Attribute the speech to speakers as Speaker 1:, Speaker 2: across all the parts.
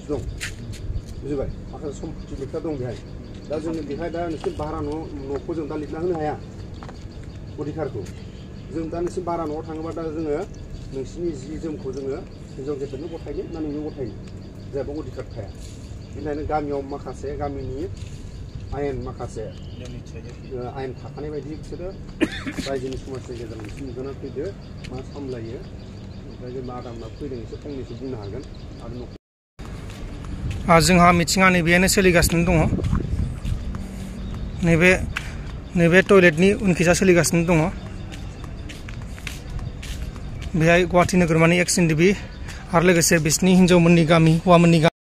Speaker 1: दं बुजिबाय माखासे सम्पथि लेखा दं बेहाय दा जोङो बेहाय दा नोंसोर भारा न'खौ जों दा लिरना होनो हाया अधिकारखौ जों दा नोंसोर भारा न'आव थाङोबा दा जोङो नोंसिनि जि जोमखौ जोङो हिनजाव गेदेरनो गथायनो ना नोंनो गथायनो जेबो अधिकार थाया बेनिखायनो गामियाव माखासे गामिनि आयेन माखासे आयेन थाखानाय बायदि बिसोरो रायजोनि समाजनि गेजेराव नोंसोर नुजाना फैदो मा सामलायो ओमफ्राय जे मादामना फैदों एसे फंनैसो बुंनो हागोन आरो
Speaker 2: जोंहा मिथिङा नैबेयानो सोलिगासिनो दङ नैबे टयलेटनि उनखिजा सोलिगासिनो दङ बेहाय गुवाहाटी नोगोरमानि एक्स एनडिबि आरो लोगोसे बिसिनि हिनजावमोननि गामि हौवामोननि गामि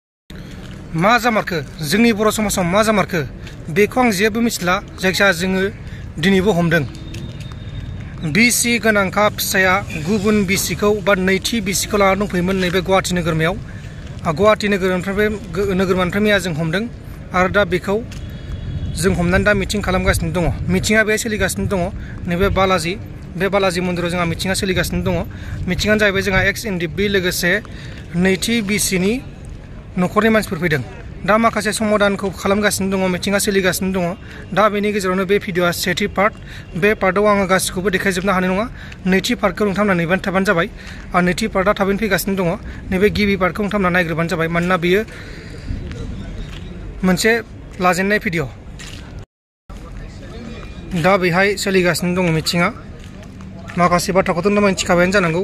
Speaker 2: मा जामारखो जोंनि बर' समाजाव मा जामारखो बेखौ आं जेबो मिथिला जायखिजाया जोङो दिनैबो हमदों बिसि गोनांखा फिसाया गुबुन बिसिखौ बा नैथि बिसिखौ लाना दंफैयोमोन नैबे गुवाहाटी नोगोरमायाव गुवाहाटी नोगोरमानिफ्राय मैया जों हमदों आरो दा बेखौ जों हमनानै दा मिटिं खालामगासिनो दङ मिटिङा बे सोलिगासिनो दङ नैबे बालाजी मन्दिराव जोंहा मिटिङा सोलिगासिनो दङ मिटिङानो जाहैबाय जोंहा एक्स एनडिबि लोगोसे नैथि बिसिनि न'खरनि मानसिफोर फैदों दा माखासे समाधानखौ खालामगासिनो दङ मिटिङा सोलिगासिनो दङ दा बेनि गेजेरावनो बे भिडिअ'आ सेथि पार्ट बे पार्टआव आङो गासिखौबो देखायजोबनो हानाय नङा नैथि पार्टखौ नोंथांमोना नेबाय थाबानो जाबाय आरो नैथि पार्टआ थाबैनो फैगासिनो दङ नैबे गिबि पार्टखौ नोंथांमोना नायग्रोबानो जाबाय मानोना बेयो मोनसे लाजेननाय भिडिअ दा बेहाय सोलिगासिनो दङ मिटिङा माखासे बाथ्राखौथ' नोंथाङा मिथिखाबायानो जानांगौ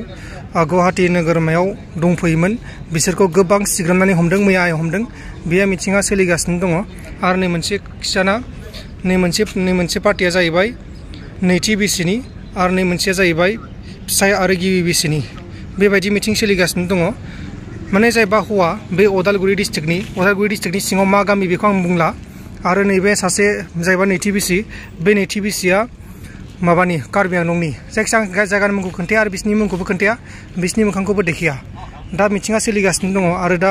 Speaker 2: गुवाहाटी नोगोरमायाव दंफैयोमोन बिसोरखौ गोबां सिग्रोमनानै हमदों मैया हमदों बे मिटिङा सोलिगासिनो दङ आरो नै मोनसे खिसाना नै मोनसे पार्टिया जाहैबाय नैथि बिसिनि आरो नै मोनसेया जाहैबाय फिसाय आरो गिबि बिसिनि बेबायदि मिटिं सोलिगासिनो दङ माने जायबा हौवा बे अदालगुरि डिस्ट्रिक्टनि सिङाव मा गामि बेखौ आं बुंला आरो नैबे सासे जायबा नैथि बिसि बे नैथि बिसिया माबानि कार्बि आंलंनि जायखिजाया जायगानि मुंखौ खोन्थाया आरो बिसिनि मुंखौबो खोन्थाया बिसिनि मोखांखौबो देखाया दा मिटिङा सोलिगासिनो दङ आरो दा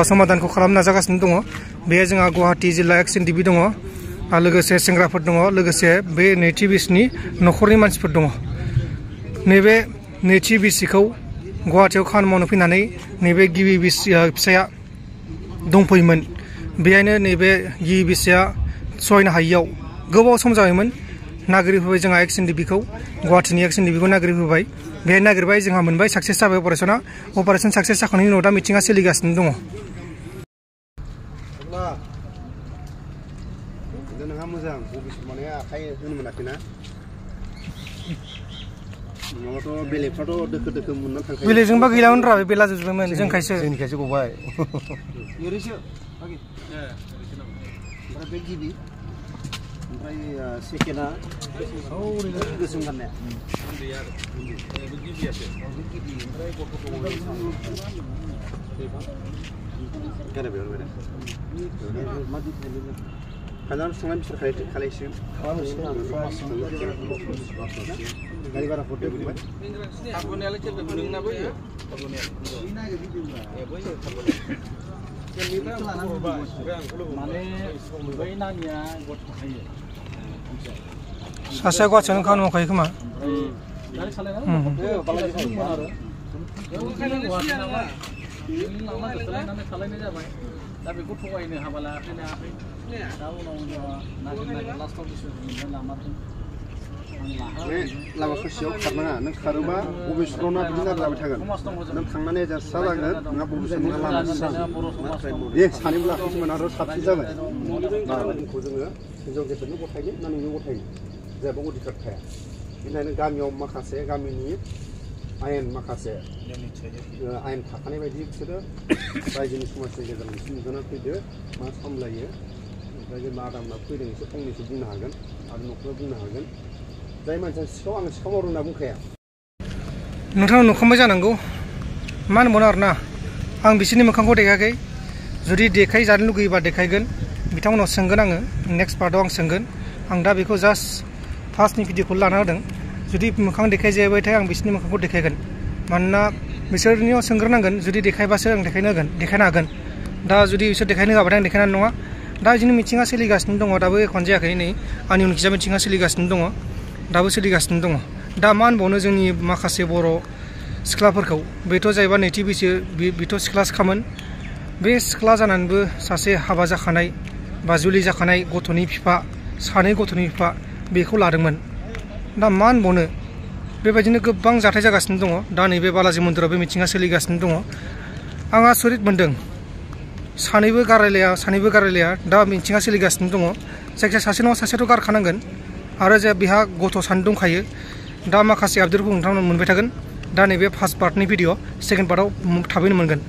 Speaker 2: समाधानखौ खालामनो नाजागासिनो दङ बे जोंहा गुवाहाटी जिल्ला एक्स एनडिबि दङ आरो लोगोसे सेंग्राफोर दङ लोगोसे बे नैथि बिसिनि न'खरनि मानसिफोर दङ नैबे नैथि बिसिखौ गुवाहाटीयाव खामानि मावनो फैनानै नैबे गिबि फिसाया दंफैयोमोन बेहायनो नैबे गिबि बिसिया सहायनो हायियाव गोबाव सम जाबायमोन नागिरफैबाय जोंहा एक्स एनडिबिखौ गुवाहाटीनि एक्स एनडिबिखौ नागिरफैबाय बेहाय नागिरबाय जोंहा मोनबाय साक्सेस जाबाय अपारेसन साक्सेस जाखांनायनि उनाव दा मिटिङा सोलिगासिनो दङ
Speaker 1: नोंहा मोजां बबेसो माने आखाइ होनो मोनाखैना नङाबाथ' बेलेगफ्राथ' दोखो मोननानै थांखायो
Speaker 2: बेलेगजोंबा गैलामोन रा बेला जोबबायमोन
Speaker 1: जोंनिखायसो गबाय ओरैसो ओमफ्राय बे गिबि ओमफ्राय सेकेन्डआ गोसोम गाननाया हाजार संनाय बिसोर खालायसिगोन गारि भारा हरदो बुंबाय
Speaker 2: सासेया गुवाहाटीयावनो खामानि मावखायो खोमा
Speaker 3: दा बेखौ थगायनो हाबा लायाखैनो हायाखै दा उनाव लास्टआव
Speaker 1: लामा ससेयाव खारनाङा नों खारोबा बबे सुरावना बिदिनो जाबाय थागोन नों थांनानै स्रा जागोन नङा बबे सुरावना लामा बे सानैबो लाखिसोमोन आरो साबसिन जाबाय जोंखौ जोङो हिनजाव गेदेरनो गथायनो ना नोंनो गथायनो जेबो अधिकार थाया बेनिखायनो गामियाव माखासे गामिनि आयेन माखासे आयेन थाखानाय बायदि बिसोरो रायजोनि समाजनि गेजेराव नोंसोर नुजाना फैदो मा सामलायो ओमफ्राय जे मादामना फैदों एसे फंनैसो बुंनो हागोन आरो न'खराव बुंनो हागोन जाय मानसिया सिखाव आं सिखाव मावदों होनना बुंखाया
Speaker 2: नोंथाङा नुखांबाय जानांगौ मा होनबावनो आरोना आं बिसोरनि मोखांखौ देखायाखै जुदि देखायजानो लुगैयोबा देखायगोन बिथांमोनाव सोंगोन आङो नेक्स्ट पार्टआव आं सोंगोन आं दा बेखौ जास्ट फार्स्टनि भिडिअखौ लाना होदों जुदि मोखां देखायजायाबाथाय आं बिसोरनि मोखांखौ देखायगोन मानोना बिसोरनियाव सोंग्रोनांगोन जुदि देखायबासो आं देखायनो हागोन दा जुदि बिसोर देखायनो होआबाथाय आं देखायनाय नङा दा बिदिनो मिटिङा सोलिगासिनो दङ दाबो एखन जायाखै नै आंनि उनखिजा मिटिङा सोलिगासिनो दङ दाबो सोलिगासिनो दङ दा मा होनबावनो जोंनि माखासे बर' सिख्लाफोरखौ बेथ' जाहैबा नैथि बैसो बेथ' सिख्लासोखामोन बे सिख्ला जानानैबो सासे हाबा जाखानाय बा जुलि जाखानाय गथ'नि बिफा सानै गथ'नि बिफा बेखौ लादोंमोन दा मा होनबावनो बेबायदिनो गोबां जाथाय जागासिनो दङ दा नैबे बालाजी मन्दिराव बे मिथिङा सोलिगासिनो दङ आं आसरित मोनदों सानैबो गारायलाया दा मिथिङा सोलिगासिनो दङ जायखिया सासे नङा सासेथ' गारखानांगोन आरो जे बिहा गथ' सानै दंखायो दा माखासे आपडेटखौ नोंथांमोन मोनबाय थागोन दा नैबे फार्स्ट पार्टनि भिडिअ सेकेन्ड पार्टआव थाबैनो मोनगोन